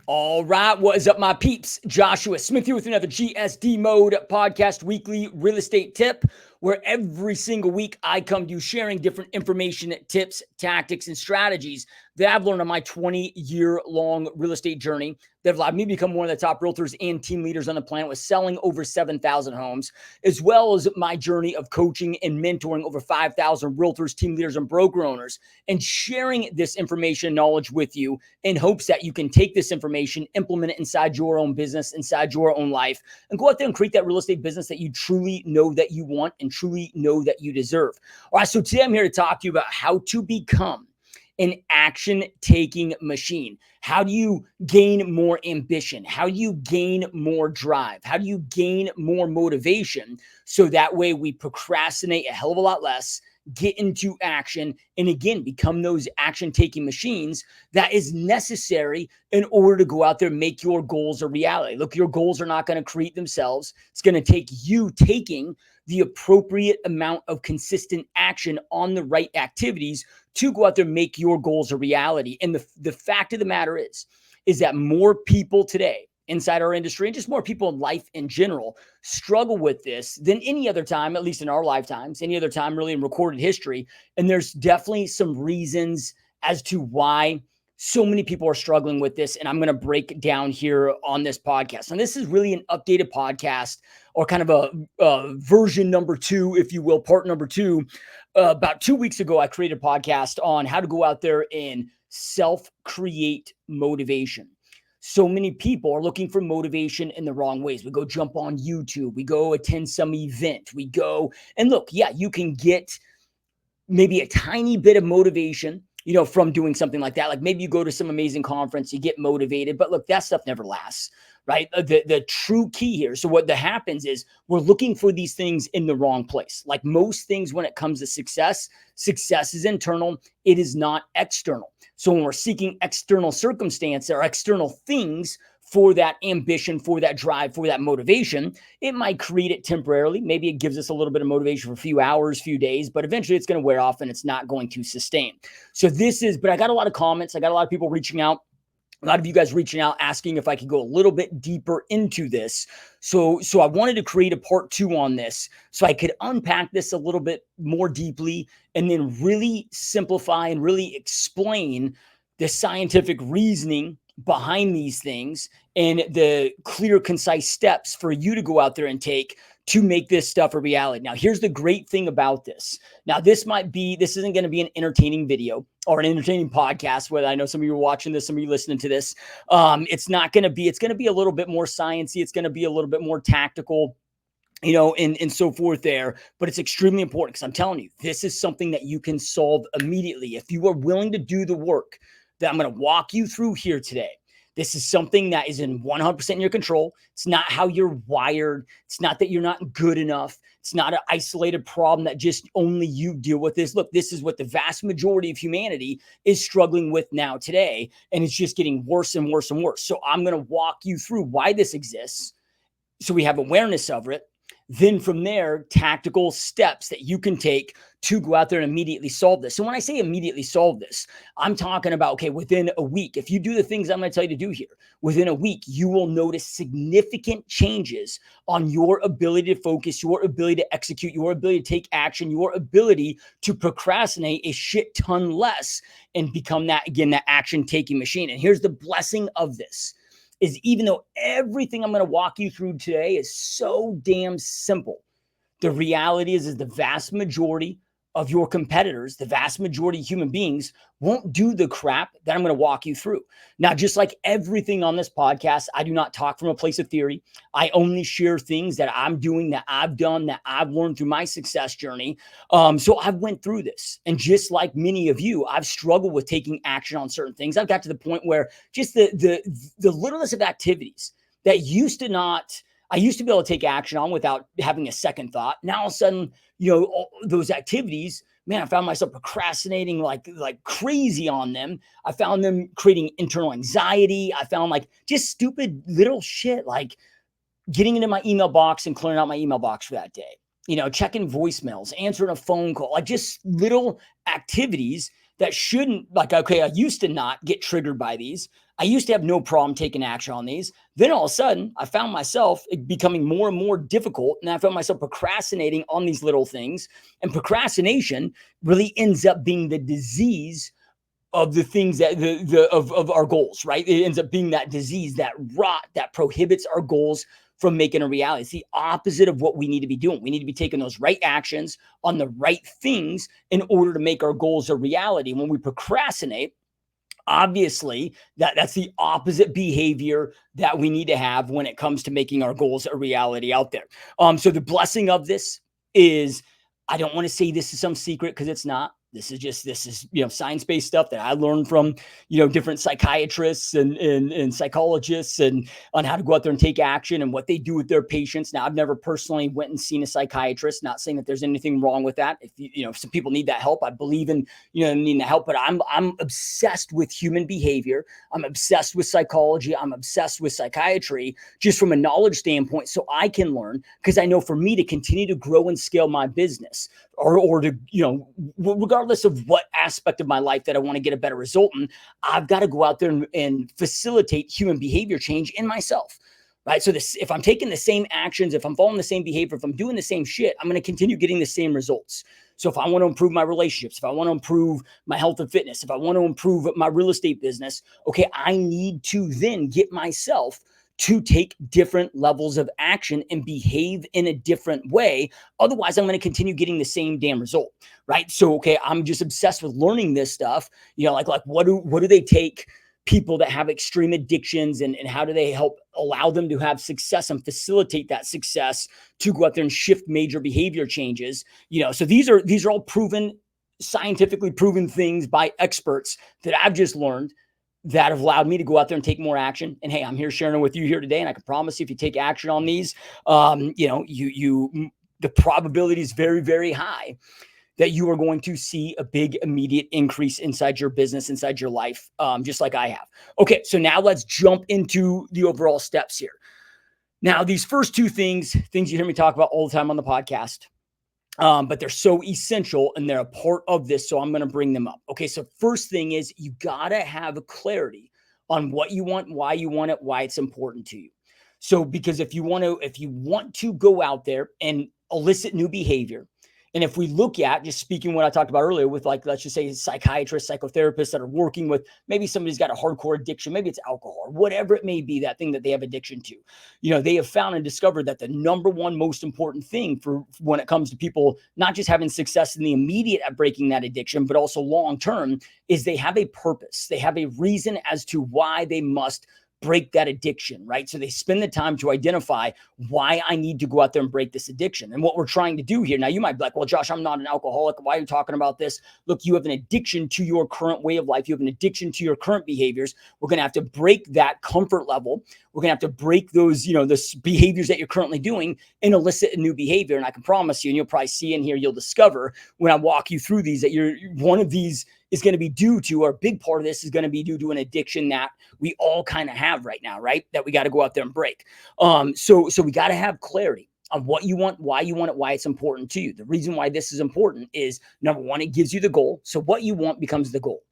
All right, what is up, my peeps? Joshua Smith here with another GSD Mode podcast weekly real estate tip, where every single week I come to you sharing different information, tips, tactics, and strategies that I've learned on my 20-year-long real estate journey that have allowed me to become one of the top realtors and team leaders on the planet with selling over 7,000 homes, as well as my journey of coaching and mentoring over 5,000 realtors, team leaders, and broker owners, and sharing this information and knowledge with you in hopes that you can take this information, implement it inside your own business, inside your own life, and go out there and create that real estate business that you truly know that you want and truly know that you deserve. All right, so today I'm here to talk to you about how to become an action-taking machine. How do you gain more ambition? How do you gain more drive? How do you gain more motivation so that way we procrastinate a hell of a lot less, get into action, and again, become those action-taking machines that is necessary in order to go out there and make your goals a reality. Look, your goals are not going to create themselves. It's going to take you taking the appropriate amount of consistent action on the right activities to go out there and make your goals a reality. And the fact of the matter is that more people today inside our industry and just more people in life in general struggle with this than any other time, at least in our lifetimes, any other time really in recorded history. And there's definitely some reasons as to why so many people are struggling with this. And I'm going to break down here on this podcast. And this is really an updated podcast, or kind of a version number 2, if you will, part number 2. About 2 weeks ago, I created a podcast on how to go out there and self-create motivation. So many people are looking for motivation in the wrong ways. We go jump on YouTube. We go attend some event. We go and look, yeah, you can get maybe a tiny bit of motivation, from doing something like that. Like maybe you go to some amazing conference, you get motivated, but look, that stuff never lasts, right? The true key here. So what happens is we're looking for these things in the wrong place. Like most things when it comes to success is internal. It is not external. So when we're seeking external circumstance or external things for that ambition, for that drive, for that motivation, it might create it temporarily. Maybe it gives us a little bit of motivation for a few hours, few days, but eventually it's going to wear off and it's not going to sustain. So but I got a lot of comments. I got a lot of people reaching out. A lot of you guys reaching out, asking if I could go a little bit deeper into this. So I wanted to create a part 2 on this so I could unpack this a little bit more deeply and then really simplify and really explain the scientific reasoning behind these things and the clear, concise steps for you to go out there and take to make this stuff a reality. Now, here's the great thing about this. Now, this isn't going to be an entertaining video or an entertaining podcast, whether I know some of you are watching this, some of you listening to this. It's going to be a little bit more sciencey. It's going to be a little bit more tactical, and so forth there. But it's extremely important because I'm telling you, this is something that you can solve immediately. If you are willing to do the work that I'm going to walk you through here today, this is something that is in 100% in your control. It's not how you're wired. It's not that you're not good enough. It's not an isolated problem that just only you deal with this. Look, this is what the vast majority of humanity is struggling with now today. And it's just getting worse and worse and worse. So I'm going to walk you through why this exists so we have awareness of it. Then from there, tactical steps that you can take to go out there and immediately solve this. So when I say immediately solve this, I'm talking about, okay, within a week, if you do the things I'm going to tell you to do here, within a week, you will notice significant changes on your ability to focus, your ability to execute, your ability to take action, your ability to procrastinate a shit ton less and become that action-taking machine. And here's the blessing of this. Is even though everything I'm going to walk you through today is so damn simple, the reality is the vast majority of your competitors, the vast majority of human beings won't do the crap that I'm going to walk you through. Now, just like everything on this podcast, I do not talk from a place of theory. I only share things that I'm doing, that I've done, that I've learned through my success journey. So I've went through this. And just like many of you, I've struggled with taking action on certain things. I've got to the point where just the littlest of activities that I used to be able to take action on without having a second thought. Now all of a sudden, those activities, man, I found myself procrastinating like crazy on them. I found them creating internal anxiety. I found like just stupid little shit, like getting into my email box and clearing out my email box for that day. Checking voicemails, answering a phone call, like just little activities that shouldn't, like, okay, I used to not get triggered by these. I used to have no problem taking action on these. Then all of a sudden, I found myself becoming more and more difficult. And I found myself procrastinating on these little things. And procrastination really ends up being the disease of the things that of our goals, right? It ends up being that disease, that rot that prohibits our goals from making a reality. It's the opposite of what we need to be doing. We need to be taking those right actions on the right things in order to make our goals a reality. When we procrastinate, obviously that's the opposite behavior that we need to have when it comes to making our goals a reality out there. So the blessing of this is, I don't want to say this is some secret, because it's not. This is science-based stuff that I learned from different psychiatrists and psychologists, and on how to go out there and take action and what they do with their patients. Now, I've never personally went and seen a psychiatrist, not saying that there's anything wrong with that. If some people need that help, I believe in needing the help, but I'm obsessed with human behavior. I'm obsessed with psychology. I'm obsessed with psychiatry, just from a knowledge standpoint, so I can learn, because I know for me to continue to grow and scale my business, or to, regardless of what aspect of my life that I want to get a better result in, I've got to go out there and facilitate human behavior change in myself. Right. So if I'm taking the same actions, if I'm following the same behavior, if I'm doing the same shit, I'm going to continue getting the same results. So if I want to improve my relationships, if I want to improve my health and fitness, if I want to improve my real estate business, okay, I need to then get myself to take different levels of action and behave in a different way. Otherwise, I'm going to continue getting the same damn result, right? So, okay, I'm just obsessed with learning this stuff. Like what do they take people that have extreme addictions, and how do they help allow them to have success and facilitate that success to go out there and shift major behavior changes? So these are all proven, scientifically proven things by experts that I've just learned, that have allowed me to go out there and take more action. And hey, I'm here sharing it with you here today. And I can promise you, if you take action on these, the probability is very, very high that you are going to see a big immediate increase inside your business, inside your life, just like I have. Okay, so now let's jump into the overall steps here. Now, these first two things you hear me talk about all the time on the podcast, but they're so essential and they're a part of this, so I'm going to bring them up. Okay, so first thing is, you got to have clarity on what you want, why you want it, why it's important to you. So because if you want to go out there and elicit new behavior, and if we look at, just speaking what I talked about earlier with, like, let's just say psychiatrists, psychotherapists that are working with, maybe somebody's got a hardcore addiction, maybe it's alcohol, or whatever it may be, that thing that they have addiction to. They have found and discovered that the number one most important thing for when it comes to people not just having success in the immediate at breaking that addiction, but also long term, is they have a purpose. They have a reason as to why they must break that addiction, right? So they spend the time to identify why I need to go out there and break this addiction. And what we're trying to do here, now you might be like, well, Josh, I'm not an alcoholic. Why are you talking about this? Look, you have an addiction to your current way of life. You have an addiction to your current behaviors. We're going to have to break that comfort level. We're going to have to break those, the behaviors that you're currently doing and elicit a new behavior. And I can promise you, and you'll probably see in here, you'll discover when I walk you through these, that one of these is going to be due to, or a big part of this is going to be due to, an addiction that we all kind of have right now, right? That we got to go out there and break. So we got to have clarity on what you want, why you want it, why it's important to you. The reason why this is important is, number one, it gives you the goal. So what you want becomes the goal.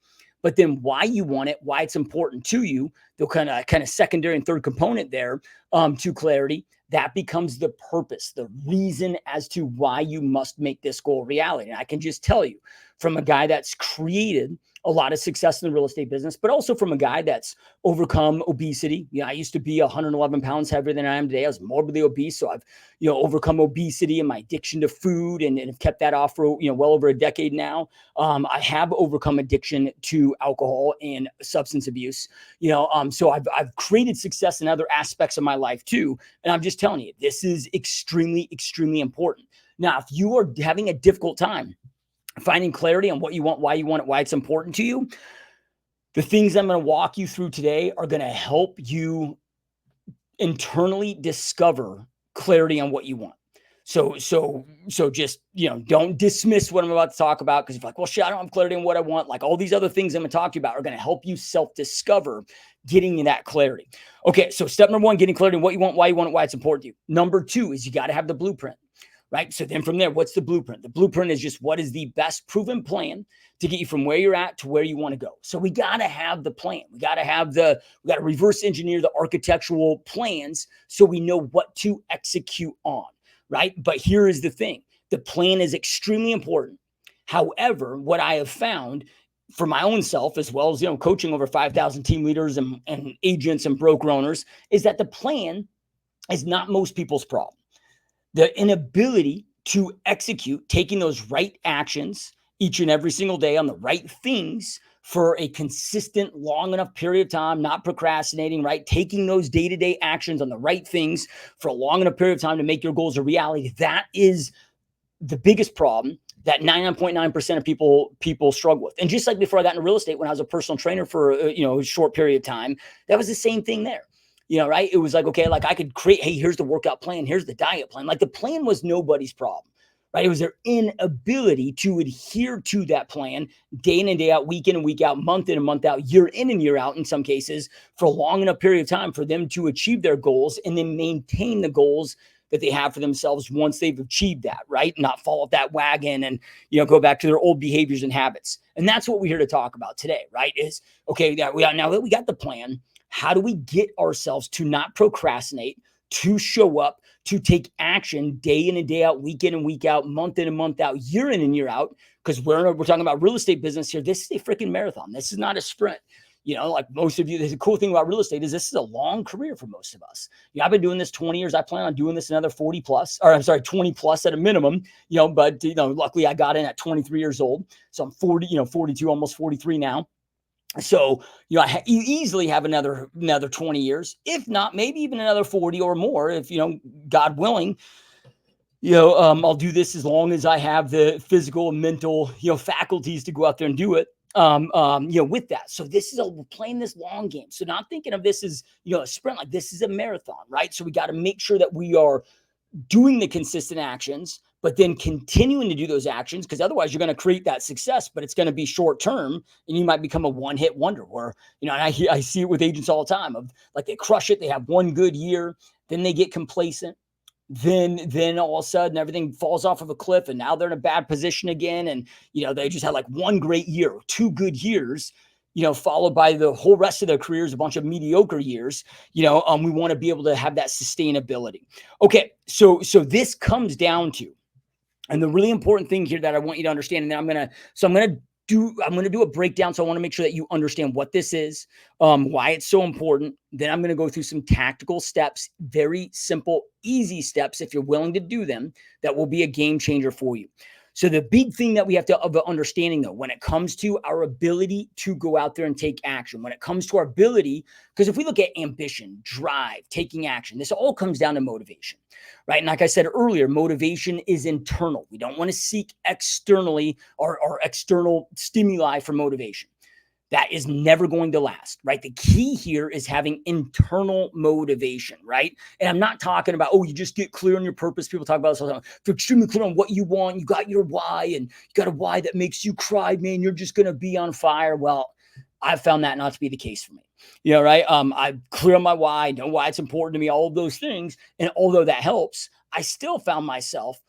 But then why you want it, why it's important to you, the kind of secondary and third component there, to clarity, that becomes the purpose, the reason as to why you must make this goal reality. And I can just tell you, from a guy that's created a lot of success in the real estate business, but also from a guy that's overcome obesity. I used to be 111 pounds heavier than I am today. I was morbidly obese. So I've, overcome obesity and my addiction to food, and have kept that off for, well over a decade now. I have overcome addiction to alcohol and substance abuse, so I've created success in other aspects of my life too. And I'm just telling you, this is extremely, extremely important. Now, if you are having a difficult time finding clarity on what you want, why you want it, why it's important to you, the things I'm going to walk you through today are going to help you internally discover clarity on what you want. So just, don't dismiss what I'm about to talk about, because you're like, well, shit, I don't have clarity on what I want. Like, all these other things I'm going to talk to you about are going to help you self-discover getting you that clarity. Okay, so step number one, getting clarity on what you want, why you want it, why it's important to you. Number two is, you got to have the blueprint. right? So then from there, what's the blueprint? The blueprint is just what is the best proven plan to get you from where you're at to where you want to go. So we got to have the plan. We got to reverse engineer the architectural plans so we know what to execute on, right? But here is the thing. The plan is extremely important. However, what I have found for my own self, as well as, coaching over 5,000 team leaders and agents and broker owners, is that the plan is not most people's problem. The inability to execute, taking those right actions each and every single day on the right things for a consistent, long enough period of time, not procrastinating, right? Taking those day-to-day actions on the right things for a long enough period of time to make your goals a reality. That is the biggest problem that 99.9% of people struggle with. And just like before I got into real estate, when I was a personal trainer for a short period of time, that was the same thing there. Right? It was like, okay, like I could create, hey, here's the workout plan, here's the diet plan. Like the plan was nobody's problem, right? It was their inability to adhere to that plan day in and day out, week in and week out, month in and month out, year in and year out, in some cases, for a long enough period of time for them to achieve their goals and then maintain the goals that they have for themselves once they've achieved that, right? Not fall off that wagon and, go back to their old behaviors and habits. And that's what we're here to talk about today, right? Is, okay, now that we got the plan, how do we get ourselves to not procrastinate, to show up, to take action day in and day out, week in and week out, month in and month out, year in and year out? Because we're talking about real estate business here. This is a freaking marathon. This is not a sprint. Like most of you, the cool thing about real estate is this is a long career for most of us. I've been doing this 20 years. I plan on doing this another 20 plus at a minimum, but luckily I got in at 23 years old. So I'm 42, almost 43 now. So, I easily have another 20 years, if not, maybe even another 40 or more, if, God willing. I'll do this as long as I have the physical and mental, faculties to go out there and do it. With that. So we're playing this long game. So not thinking of this as, a sprint, like this is a marathon, right? So we got to make sure that we are doing the consistent actions, but then continuing to do those actions, because otherwise you're going to create that success, but it's going to be short term, and you might become a one-hit wonder. Where and I see it with agents all the time, of like they crush it, they have one good year, then they get complacent, then all of a sudden everything falls off of a cliff, and now they're in a bad position again, and they just had like one great year, 2 good years, followed by the whole rest of their careers, a bunch of mediocre years. We want to be able to have that sustainability. Okay, so this comes down to, and the really important thing here that I want you to understand, and then I'm gonna do a breakdown. So I want to make sure that you understand what this is, why it's so important. Then I'm going to go through some tactical steps, very simple, easy steps, if you're willing to do them, that will be a game changer for you. So the big thing that we have to of understanding, though, when it comes to our ability to go out there and take action, when it comes to our ability, because if we look at ambition, drive, taking action, this all comes down to motivation, right? And like I said earlier, motivation is internal. We don't want to seek externally or external stimuli for motivation. That is never going to last, right? The key here is having internal motivation, right? And I'm not talking about, you just get clear on your purpose. People talk about this all the time. If you're extremely clear on what you want, you got your why, and you got a why that makes you cry, man, you're just going to be on fire. Well, I've found that not to be the case for me, right? I'm clear on my why, I know why it's important to me, all of those things. And although that helps, I still found myself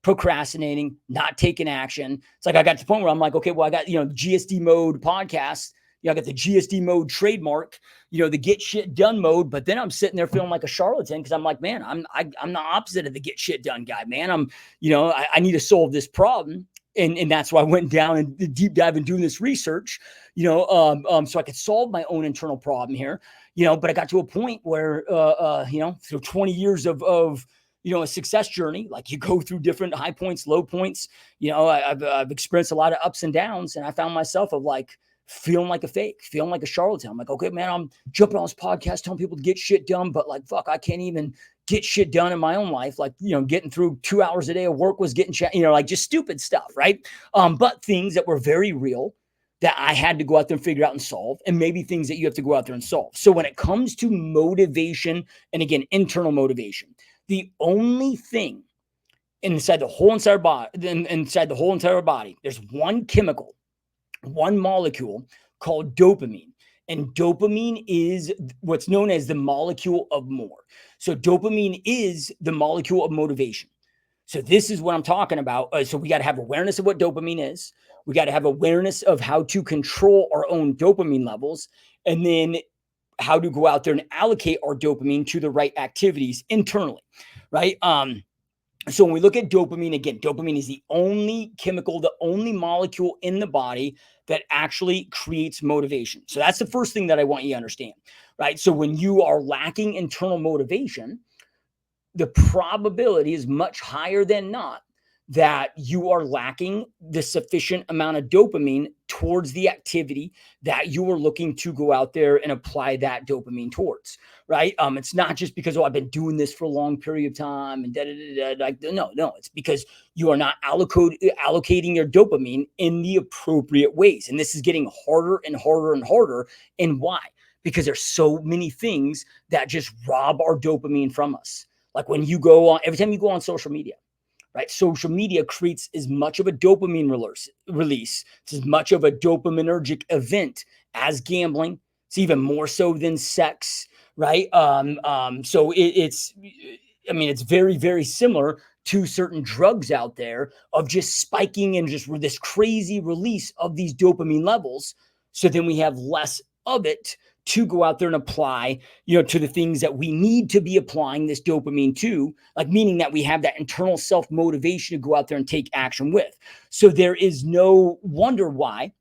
procrastinating, not taking action. It's like I got to the point where I'm like, okay, well, I got, GSD mode podcast. I got the GSD mode trademark, the get shit done mode. But then I'm sitting there feeling like a charlatan, because I'm like, man, I'm the opposite of the get shit done guy, man. I need to solve this problem. And that's why I went down and deep dive and doing this research, so I could solve my own internal problem here, but I got to a point where, through 20 years of a success journey, like you go through different high points, low points, I've experienced a lot of ups and downs, and I found myself of like feeling like a fake, feeling like a charlatan. I'm like, okay, man, I'm jumping on this podcast, telling people to get shit done, but like, fuck, I can't even get shit done in my own life. Like, getting through 2 hours a day of work was getting, like just stupid stuff. Right. But things that were very real that I had to go out there and figure out and solve, and maybe things that you have to go out there and solve. So when it comes to motivation, and again, internal motivation, the only thing inside the whole entire body, there's one chemical, one molecule called dopamine. And dopamine is what's known as the molecule of more. So dopamine is the molecule of motivation. So this is what I'm talking about. So we got to have awareness of what dopamine is. We got to have awareness of how to control our own dopamine levels, and then how to go out there and allocate our dopamine to the right activities internally, right? So when we look at dopamine, again, dopamine is the only chemical, the only molecule in the body that actually creates motivation. So that's the first thing that I want you to understand, right? So when you are lacking internal motivation, the probability is much higher than not that you are lacking the sufficient amount of dopamine towards the activity that you are looking to go out there and apply that dopamine towards, right? It's not just because, oh, I've been doing this for a long period of time and da da da da. Like, no, it's because you are not allocating your dopamine in the appropriate ways, and this is getting harder and harder and harder. And why? Because there's so many things that just rob our dopamine from us. Like when you go on, every time you go on social media, right? Social media creates as much of a dopamine release. It's as much of a dopaminergic event as gambling. It's even more so than sex, right? So I mean, it's very, very similar to certain drugs out there of just spiking and just this crazy release of these dopamine levels. So then we have less of it to go out there and apply, to the things that we need to be applying this dopamine to, like meaning that we have that internal self motivation to go out there and take action with. So there is no wonder why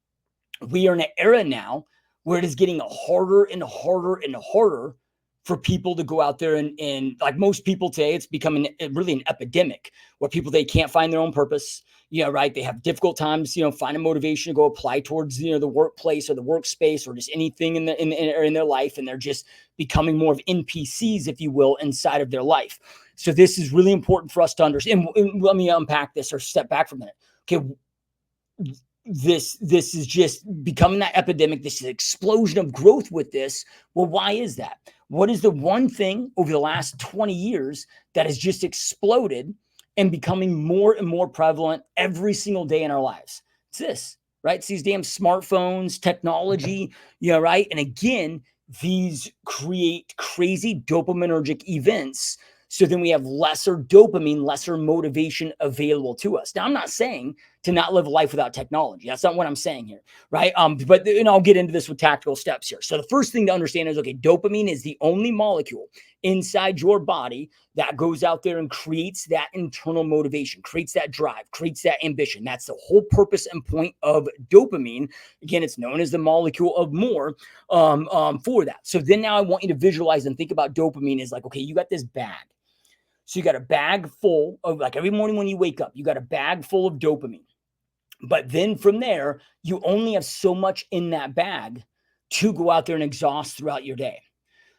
we are in an era now where it is getting harder and harder and harder for people to go out there and like most people today, it's becoming really an epidemic where people, they can't find their own purpose. Right. They have difficult times, finding motivation to go apply towards, the workplace or the workspace or just anything in their life. And they're just becoming more of NPCs, if you will, inside of their life. So this is really important for us to understand. And let me unpack this or step back for a minute. Okay. This is just becoming that epidemic, this explosion of growth with this. Well, why is that? What is the one thing over the last 20 years that has just exploded and becoming more and more prevalent every single day in our lives? It's this, right? It's these damn smartphones, technology, right? And again, these create crazy dopaminergic events. So then we have lesser dopamine, lesser motivation available to us. Now, I'm not saying to not live a life without technology. That's not what I'm saying here, right? But I'll get into this with tactical steps here. So the first thing to understand is, okay, dopamine is the only molecule inside your body that goes out there and creates that internal motivation, creates that drive, creates that ambition. That's the whole purpose and point of dopamine. Again, it's known as the molecule of more for that. So then now I want you to visualize and think about dopamine as like, okay, you got this bag. So you got a bag full of, like, every morning when you wake up, you got a bag full of dopamine. But then from there, you only have so much in that bag to go out there and exhaust throughout your day.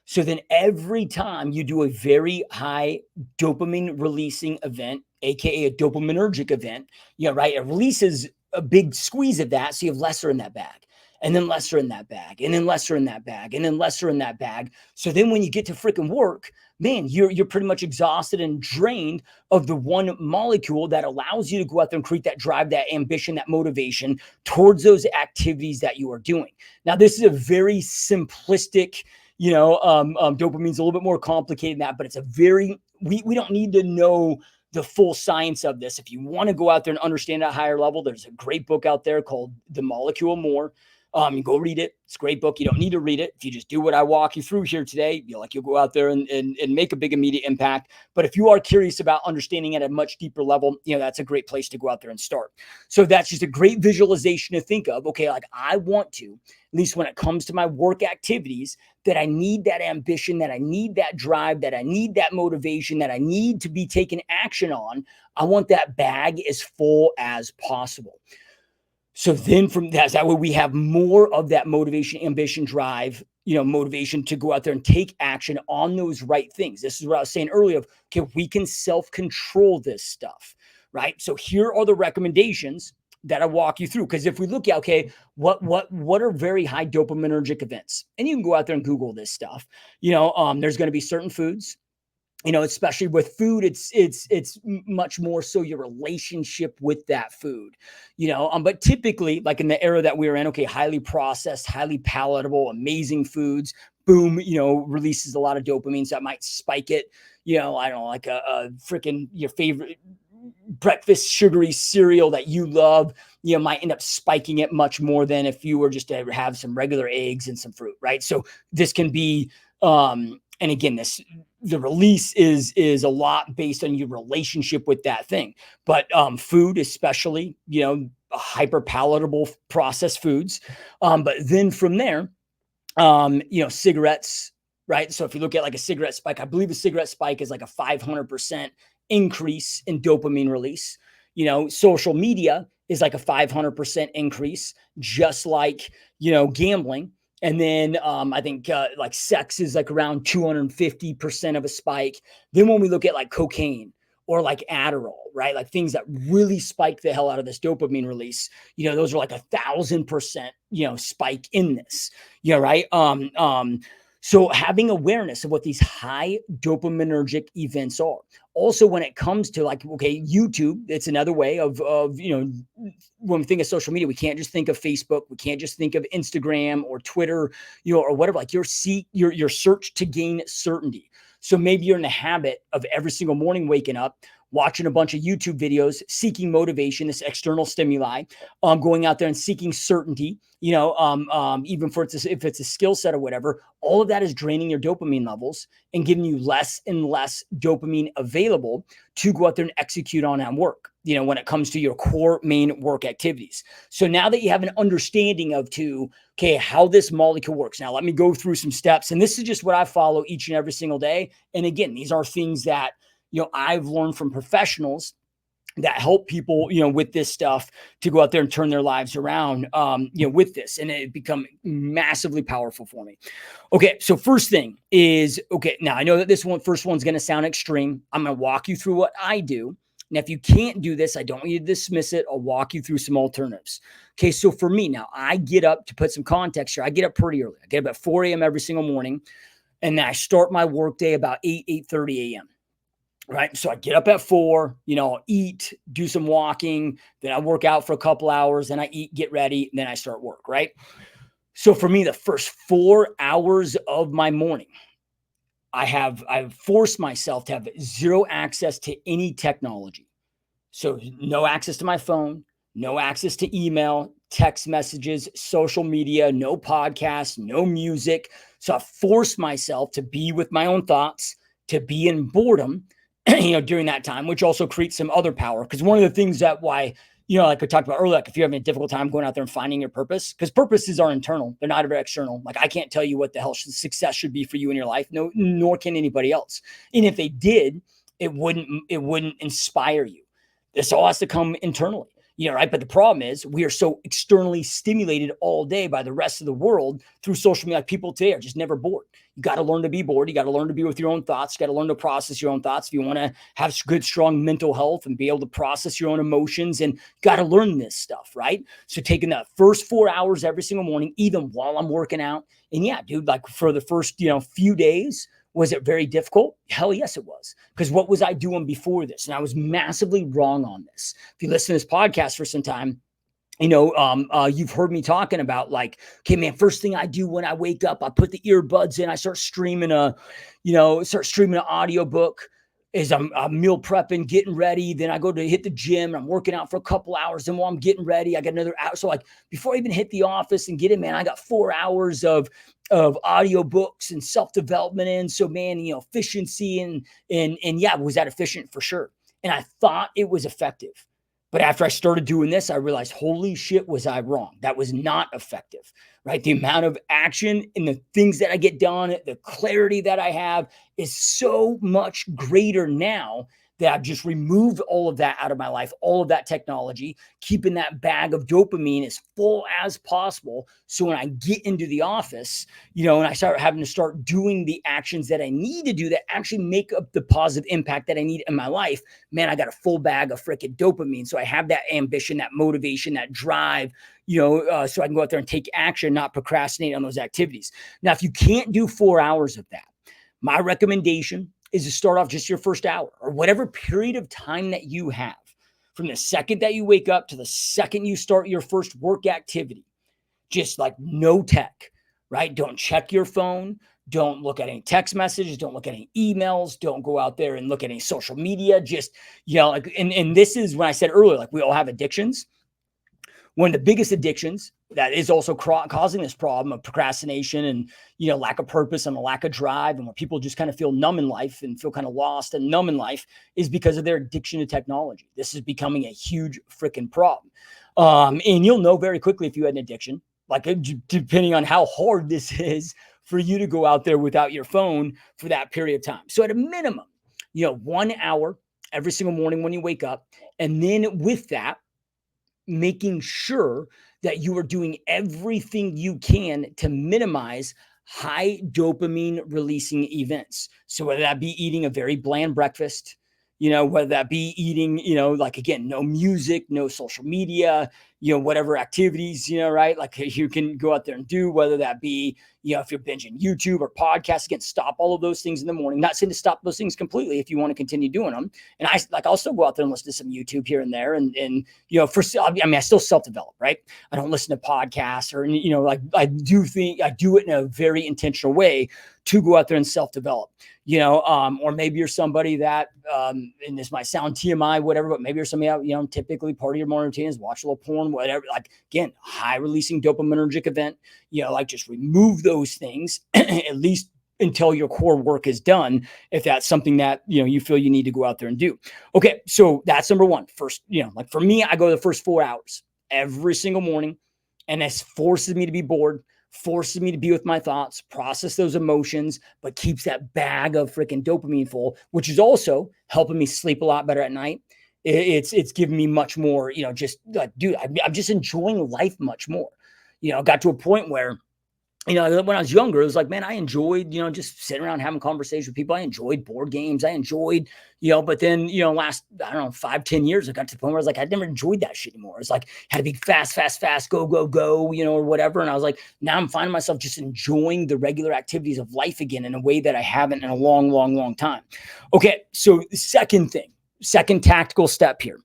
So then every time you do a very high dopamine releasing event, AKA a dopaminergic event, right? It releases a big squeeze of that. So you have lesser in that bag, and then lesser in that bag, and then lesser in that bag, and then lesser in that bag. So then when you get to freaking work, man, you're pretty much exhausted and drained of the one molecule that allows you to go out there and create that drive, that ambition, that motivation towards those activities that you are doing. Now, this is a very simplistic, dopamine's a little bit more complicated than that, but it's a very, we don't need to know the full science of this. If you want to go out there and understand at a higher level, there's a great book out there called The Molecule More. You go read it. It's a great book. You don't need to read it. If you just do what I walk you through here today, you'll go out there and make a big immediate impact. But if you are curious about understanding at a much deeper level, that's a great place to go out there and start. So that's just a great visualization to think of. Okay, like I want to, at least when it comes to my work activities, that I need that ambition, that I need that drive, that I need that motivation, that I need to be taking action on. I want that bag as full as possible. So then from that way we have more of that motivation, ambition, drive, motivation to go out there and take action on those right things. This is what I was saying earlier of, okay, we can self-control this stuff, right? So here are the recommendations that I walk you through. Because if we look at, okay, what are very high dopaminergic events? And you can go out there and Google this stuff. There's going to be certain foods, especially with food, it's much more so your relationship with that food, but typically, like in the era that we're in, okay, highly processed, highly palatable, amazing foods, boom, releases a lot of dopamine. So that might spike it, I don't know, like a freaking your favorite, breakfast sugary cereal that you love, might end up spiking it much more than if you were just to have some regular eggs and some fruit, right? So this can be, and again, the release is a lot based on your relationship with that thing. But food, especially, hyper palatable processed foods. But then from there, cigarettes, right? So if you look at like a cigarette spike, I believe a cigarette spike is like a 500% increase in dopamine release. Social media is like a 500% increase, just like, gambling. And then I think like sex is like around 250% of a spike. Then when we look at like cocaine or like Adderall, right? Like things that really spike the hell out of this dopamine release, those are like 1,000%, spike in this, right? So having awareness of what these high dopaminergic events are. Also, when it comes to like, okay, YouTube, it's another way of when we think of social media, we can't just think of Facebook, we can't just think of Instagram or Twitter, or whatever. Like your search to gain certainty. So maybe you're in the habit of every single morning waking up, watching a bunch of YouTube videos, seeking motivation, this external stimuli, going out there and seeking certainty, even for if it's a skill set or whatever. All of that is draining your dopamine levels and giving you less and less dopamine available to go out there and execute on work, when it comes to your core main work activities. So now that you have an understanding of okay, how this molecule works. Now, let me go through some steps. And this is just what I follow each and every single day. And again, these are things that, I've learned from professionals that help people, with this stuff to go out there and turn their lives around, with this. And it become massively powerful for me. Okay. So first thing is, okay, now I know that first one's going to sound extreme. I'm going to walk you through what I do. Now, if you can't do this, I don't want you to dismiss it. I'll walk you through some alternatives. Okay. So for me now, I get up, to put some context here, I get up pretty early. I get up at 4 a.m. every single morning. And then I start my workday about 8:30 a.m. Right. So I get up at 4, eat, do some walking, then I work out for a couple hours, then I eat, get ready, and then I start work. Right. So for me, the first 4 hours of my morning, I've forced myself to have zero access to any technology. So no access to my phone, no access to email, text messages, social media, no podcasts, no music. So I forced myself to be with my own thoughts, to be in boredom, during that time, which also creates some other power. Because one of the things that like we talked about earlier, like if you're having a difficult time going out there and finding your purpose, because purposes are internal, they're not very external. Like I can't tell you what the hell success should be for you in your life. No, nor can anybody else. And if they did, it wouldn't inspire you. This all has to come internally. Right. But the problem is we are so externally stimulated all day by the rest of the world through social media. Like people today are just never bored. You got to learn to be bored. You got to learn to be with your own thoughts. You got to learn to process your own thoughts. If you want to have good, strong mental health and be able to process your own emotions, and you got to learn this stuff. Right. So taking that first 4 hours every single morning, even while I'm working out. And yeah, dude, like for the first, few days, was it very difficult? Hell yes, it was. Because what was I doing before this? And I was massively wrong on this. If you listen to this podcast for some time, you've heard me talking about like, okay, man, first thing I do when I wake up, I put the earbuds in, I start streaming an audiobook. Is I'm meal prepping, getting ready. Then I go to hit the gym and I'm working out for a couple hours. Then while I'm getting ready, I got another hour. So like before I even hit the office and get in, man, I got 4 hours of audiobooks and self-development in. So man, efficiency and yeah, was that efficient for sure. And I thought it was effective. But after I started doing this, I realized, holy shit, was I wrong? That was not effective, right? The amount of action and the things that I get done, the clarity that I have is so much greater now that I've just removed all of that out of my life, all of that technology, keeping that bag of dopamine as full as possible. So when I get into the office, and I start doing the actions that I need to do that actually make up the positive impact that I need in my life, man, I got a full bag of freaking dopamine. So I have that ambition, that motivation, that drive, so I can go out there and take action, not procrastinate on those activities. Now, if you can't do 4 hours of that, my recommendation is to start off just your first hour or whatever period of time that you have from the second that you wake up to the second you start your first work activity. Just like no tech, right? Don't check your phone. Don't look at any text messages. Don't look at any emails. Don't go out there and look at any social media. Just, like, and this is when I said earlier, like we all have addictions. One of the biggest addictions that is also causing this problem of procrastination and, lack of purpose and a lack of drive, and when people just kind of feel numb in life and feel kind of lost and numb in life, is because of their addiction to technology. This is becoming a huge freaking problem. And you'll know very quickly if you had an addiction, like depending on how hard this is for you to go out there without your phone for that period of time. So at a minimum, 1 hour every single morning when you wake up. And then with that, making sure that you are doing everything you can to minimize high dopamine releasing events. So whether that be eating a very bland breakfast, whether that be eating, like, again, no music, no social media, whatever activities, right? Like you can go out there and do, whether that be, if you're binging YouTube or podcasts, again, stop all of those things in the morning. Not saying to stop those things completely if you want to continue doing them. And I'll still go out there and listen to some YouTube here and there. And I still self-develop, right? I don't listen to podcasts or, like I do it in a very intentional way to go out there and self-develop, or maybe you're somebody that, and this might sound TMI, whatever, but maybe you're somebody out, typically part of your morning routine is watch a little porn, whatever, like, again, high releasing dopaminergic event, like just remove those things at least until your core work is done. If that's something that, you feel you need to go out there and do. Okay. So that's number one. First, like for me, I go the first 4 hours every single morning, and this forces me to be bored, forces me to be with my thoughts, process those emotions, but keeps that bag of freaking dopamine full, which is also helping me sleep a lot better at night. It's giving me much more, just like, dude, I'm just enjoying life much more. Got to a point where, when I was younger, it was like, man, I enjoyed, just sitting around having conversations with people. I enjoyed board games. I enjoyed, but then, last, I don't know, 5-10 years, I got to the point where I was like, I never enjoyed that shit anymore. It's like, had to be fast, go, or whatever. And I was like, now I'm finding myself just enjoying the regular activities of life again in a way that I haven't in a long, long, long time. Okay. So the second tactical step here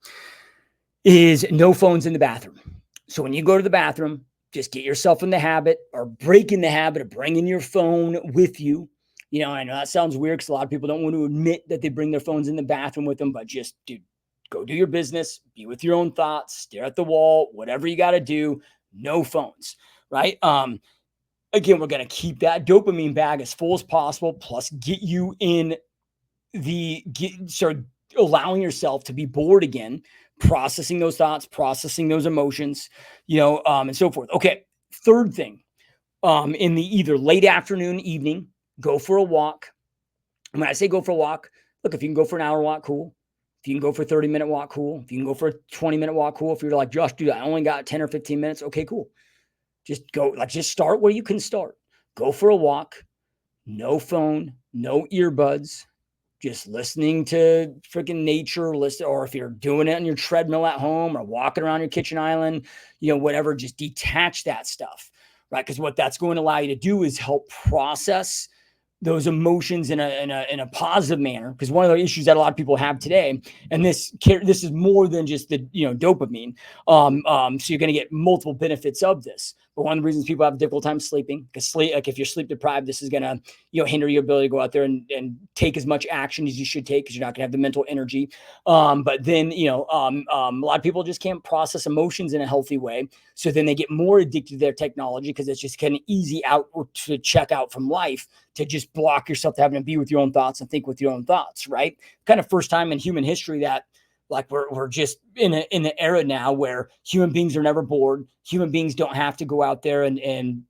is no phones in the bathroom. So when you go to the bathroom, just get yourself in the habit or break in the habit of bringing your phone with you. I know that sounds weird because a lot of people don't want to admit that they bring their phones in the bathroom with them, but just, dude, go do your business, be with your own thoughts, stare at the wall, whatever you got to do, no phones, right? Again, we're going to keep that dopamine bag as full as possible, plus get you in start allowing yourself to be bored again, processing those thoughts, processing those emotions, and so forth. Okay. Third thing, in the either late afternoon, evening, go for a walk. And when I say go for a walk, look, if you can go for an hour walk, cool. If you can go for a 30-minute walk, cool. If you can go for a 20-minute walk, cool. If you're like, Josh, dude, I only got 10 or 15 minutes. Okay, cool. Just go, just start where you can start. Go for a walk, no phone, no earbuds, just listening to freaking nature, or if you're doing it on your treadmill at home or walking around your kitchen island, whatever, just detach that stuff, right? Because what that's going to allow you to do is help process those emotions in a positive manner. Because one of the issues that a lot of people have today, and this is more than just the dopamine. So you're going to get multiple benefits of this. But one of the reasons people have a difficult time sleeping, because if you're sleep deprived, this is going to hinder your ability to go out there and take as much action as you should take, because you're not going to have the mental energy. But then a lot of people just can't process emotions in a healthy way. So then they get more addicted to their technology because it's just kind of easy out to check out from life, to just block yourself to having to be with your own thoughts and think with your own thoughts, right? Kind of first time in human history that like we're just in an era now where human beings are never bored. Human beings don't have to go out there and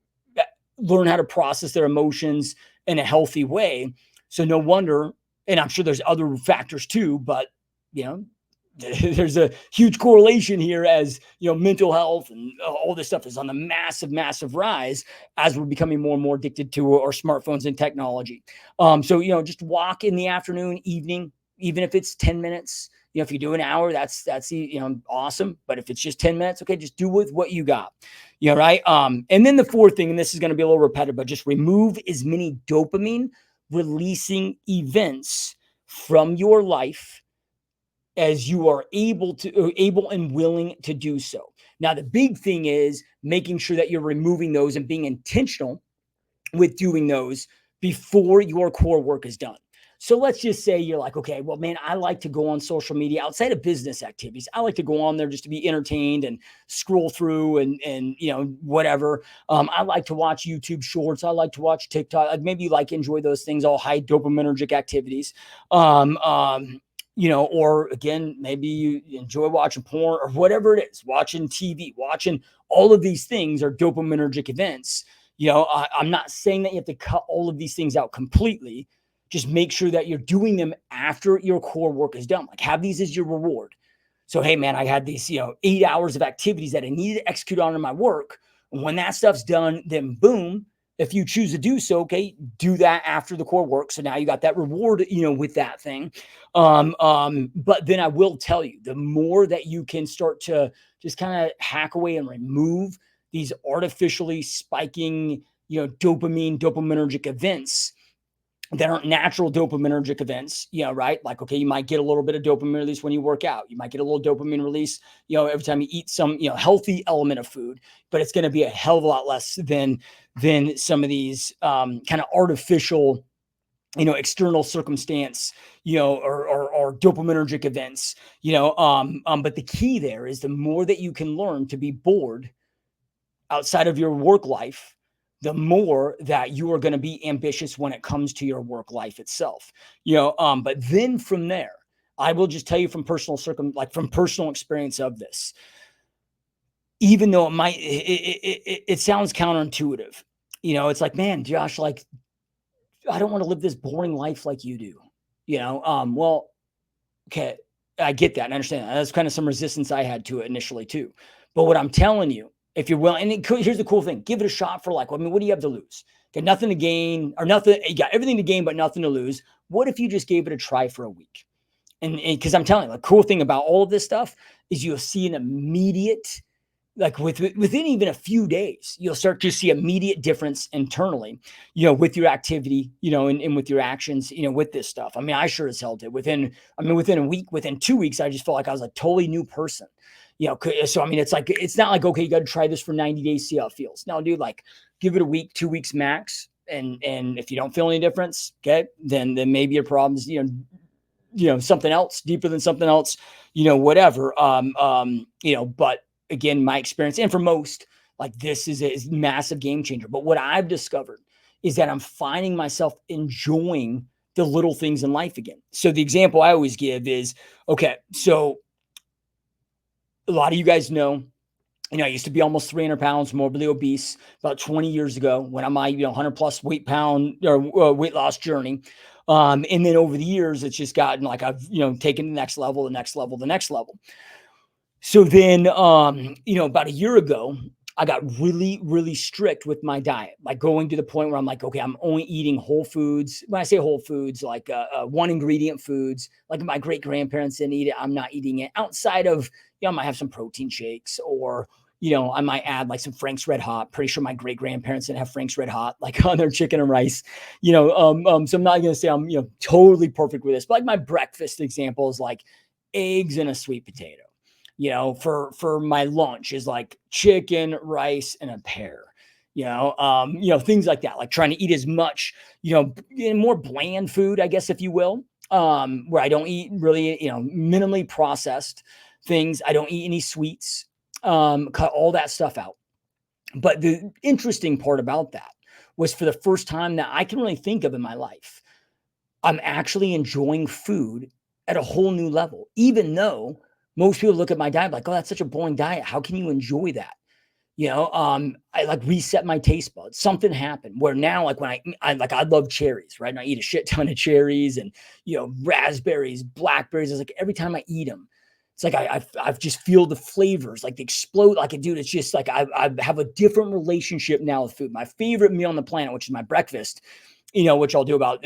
learn how to process their emotions in a healthy way. So no wonder, and I'm sure there's other factors too, but there's a huge correlation here as mental health and all this stuff is on the massive rise as we're becoming more and more addicted to our smartphones and technology. So just walk in the afternoon, evening, even if it's 10 minutes. If you do an hour, that's awesome. But if it's just 10 minutes, okay, just do with what you got. Right. And then the fourth thing, and this is going to be a little repetitive, but just remove as many dopamine releasing events from your life as you are able and willing to do so. Now, the big thing is making sure that you're removing those and being intentional with doing those before your core work is done. So let's just say you're like, okay, well, man, I like to go on social media outside of business activities. I like to go on there just to be entertained and scroll through and whatever. I like to watch YouTube shorts. I like to watch TikTok. Like maybe you like enjoy those things, all high dopaminergic activities. Um, um, or again, maybe you enjoy watching porn or whatever it is, watching TV, watching all of these things are dopaminergic events. I'm not saying that you have to cut all of these things out completely. Just make sure that you're doing them after your core work is done. Like have these as your reward. So, hey, man, I had these, 8 hours of activities that I needed to execute on in my work. And when that stuff's done, then boom, if you choose to do so, okay, do that after the core work. So now you got that reward, with that thing. But then I will tell you, the more that you can start to just kind of hack away and remove these artificially spiking, dopaminergic events that aren't natural dopaminergic events, right? Like, okay, you might get a little bit of dopamine release when you work out. You might get a little dopamine release, every time you eat some, healthy element of food, but it's going to be a hell of a lot less than some of these kind of artificial, external circumstance, or dopaminergic events, but the key there is the more that you can learn to be bored outside of your work life, the more that you are going to be ambitious when it comes to your work life itself. But then from there, I will just tell you from from personal experience of this, even though it sounds counterintuitive, it's like, man, Josh, like, I don't want to live this boring life like you do, well, okay, I get that and I understand that. That's kind of some resistance I had to it initially too. But what I'm telling you, if you're willing, here's the cool thing: give it a shot for like, I mean, what do you have to lose? Got nothing to gain or nothing. You got everything to gain, but nothing to lose. What if you just gave it a try for a week? And because I'm telling you, the cool thing about all of this stuff is you'll see an immediate, like within even a few days, you'll start to see immediate difference internally, with your activity, and with your actions, with this stuff. I mean, I sure as hell did. Within a week, within 2 weeks, I just felt like I was a totally new person. So I mean, it's like, it's not like, okay, you got to try this for 90 days, see how it feels. No, dude, like give it a week, 2 weeks max. And if you don't feel any difference, okay, then maybe your problem's, something else deeper than something else, whatever. But again, my experience, and for most, like this is a massive game changer. But what I've discovered is that I'm finding myself enjoying the little things in life again. So the example I always give is, okay, so a lot of you guys know, I used to be almost 300 pounds, morbidly obese about 20 years ago when I'm my, 100 plus weight weight loss journey. And then over the years, it's just gotten like, I've, taken the next level, the next level, the next level. So then, about a year ago, I got really, really strict with my diet, like going to the point where I'm like, okay, I'm only eating whole foods. When I say whole foods, like one ingredient foods, like my great grandparents didn't eat it, I'm not eating it. Outside of, I might have some protein shakes, or I might add like some Frank's Red Hot. Pretty sure my great grandparents didn't have Frank's Red Hot like on their chicken and rice. So I'm not gonna say I'm totally perfect with this, but like my breakfast example is like eggs and a sweet potato. For my lunch is like chicken, rice, and a pear. Things like that, like trying to eat as much, more bland food, I guess, if you will, where I don't eat really, minimally processed things. I don't eat any sweets, cut all that stuff out. But the interesting part about that was, for the first time that I can really think of in my life, I'm actually enjoying food at a whole new level, even though most people look at my diet like, oh, that's such a boring diet. How can you enjoy that? I like reset my taste buds. Something happened where now, like when I love cherries, right? And I eat a shit ton of cherries and, raspberries, blackberries. It's like every time I eat them, it's like I've just feel the flavors like they explode. Like, dude, it's just like I have a different relationship now with food. My favorite meal on the planet, which is my breakfast, which I'll do about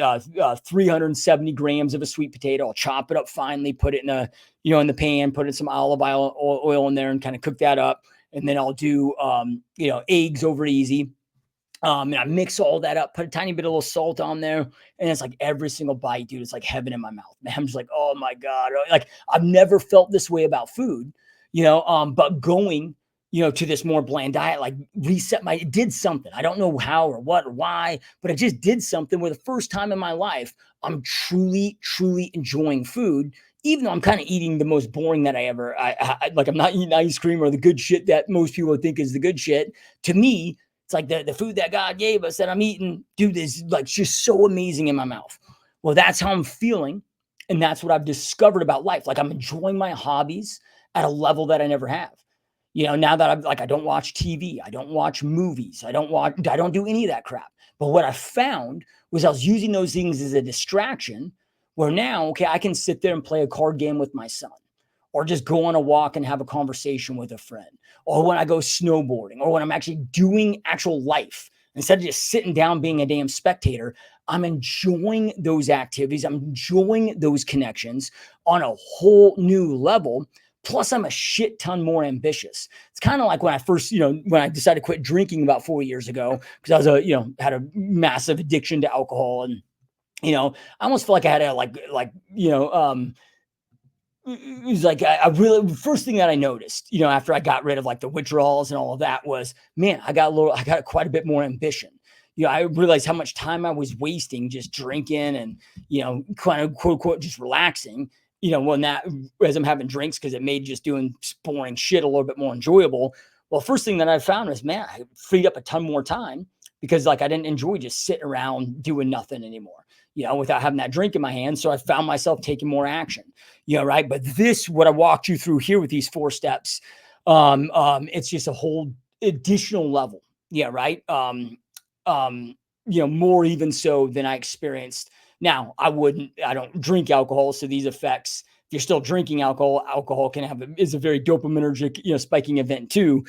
370 grams of a sweet potato. I'll chop it up finely, put it in in the pan, put in some olive oil in there and kind of cook that up. And then I'll do, eggs over easy. And I mix all that up, put a tiny bit of little salt on there. And it's like every single bite, dude, it's like heaven in my mouth. Man, I'm just like, oh my God. Like I've never felt this way about food, but going, to this more bland diet, like it did something. I don't know how or what or why, but it just did something where the first time in my life, I'm truly, truly enjoying food, even though I'm kind of eating the most boring that like I'm not eating ice cream or the good shit that most people think is the good shit. To me, it's like the food that God gave us that I'm eating, dude, is like just so amazing in my mouth. Well, that's how I'm feeling. And that's what I've discovered about life. Like I'm enjoying my hobbies at a level that I never have. Now that I'm like, I don't watch TV, I don't watch movies, I don't do any of that crap. But what I found was I was using those things as a distraction where now, okay, I can sit there and play a card game with my son, or just go on a walk and have a conversation with a friend, or when I go snowboarding, or when I'm actually doing actual life instead of just sitting down being a damn spectator. I'm enjoying those activities. I'm enjoying those connections on a whole new level. Plus, I'm a shit ton more ambitious. It's kind of like when I first, when I decided to quit drinking about 4 years ago, because I was had a massive addiction to alcohol. And, I almost feel like I had a, it was like I really, first thing that I noticed, after I got rid of like the withdrawals and all of that was, man, I got quite a bit more ambition. I realized how much time I was wasting just drinking and, kind of quote unquote, just relaxing, when that, as I'm having drinks, because it made just doing boring shit a little bit more enjoyable. Well, first thing that I found was, man, I freed up a ton more time because like I didn't enjoy just sitting around doing nothing anymore, without having that drink in my hand. So I found myself taking more action, right? But what I walked you through here with these 4 steps, it's just a whole additional level. Yeah. Right. More even so than I experienced. Now, I don't drink alcohol. So these effects, if you're still drinking alcohol is a very dopaminergic, spiking event too.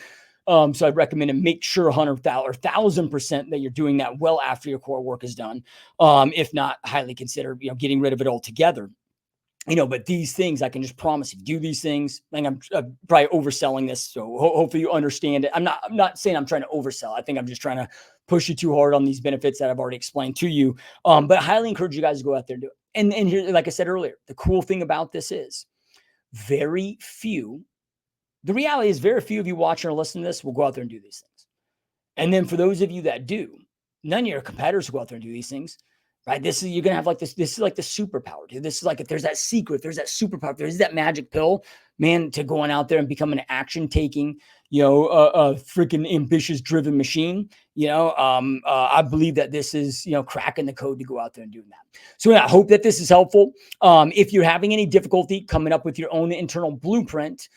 So I'd recommend to make sure 1,000% that you're doing that well after your core work is done. If not, highly consider, getting rid of it altogether. But these things, I can just promise if you do these things, I think I'm probably overselling this. So hopefully you understand it. I'm not saying I'm trying to oversell. I think I'm just trying to push you too hard on these benefits that I've already explained to you. But I highly encourage you guys to go out there and do it. And here, like I said earlier, the cool thing about this is the reality is very few of you watching or listening to this will go out there and do these things. And then for those of you that do, none of your competitors will go out there and do these things, right? You're going to have like this is like the superpower. Dude. This is like, if there's that secret, there's that superpower, there's that magic pill, man, to going out there and become an action taking, a freaking ambitious driven machine. I believe that this is, cracking the code to go out there and doing that. So yeah, I hope that this is helpful. If you're having any difficulty coming up with your own internal blueprint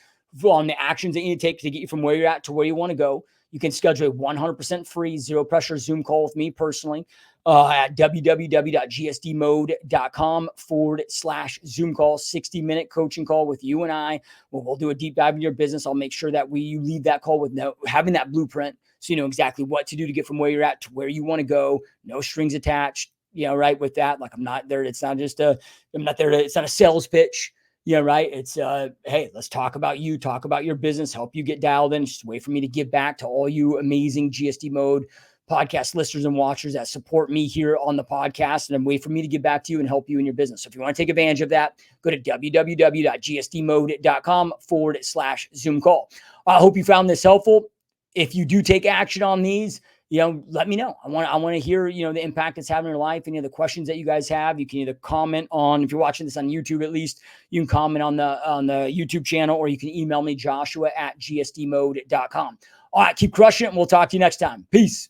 on the actions that you need to take to get you from where you're at to where you want to go, you can schedule a 100% free, zero pressure Zoom call with me personally at www.gsdmode.com/Zoom call, 60-minute coaching call with you and I. We'll do a deep dive in your business. I'll make sure that you leave that call with having that blueprint so you know exactly what to do to get from where you're at to where you want to go. No strings attached, right? With that, like I'm not there. It's not just I'm not there. It's not a sales pitch. Yeah, right. It's hey, let's talk about you, talk about your business, help you get dialed in. It's just a way for me to give back to all you amazing GSD Mode podcast listeners and watchers that support me here on the podcast, and a way for me to give back to you and help you in your business. So if you want to take advantage of that, go to www.gsdmode.com/Zoom call. I hope you found this helpful. If you do take action on these, let me know. I want to hear, the impact it's having in your life. Any of the questions that you guys have, you can either comment on, if you're watching this on YouTube, at least you can comment on the YouTube channel, or you can email me, Joshua@gsdmode.com. All right, keep crushing it, and we'll talk to you next time. Peace.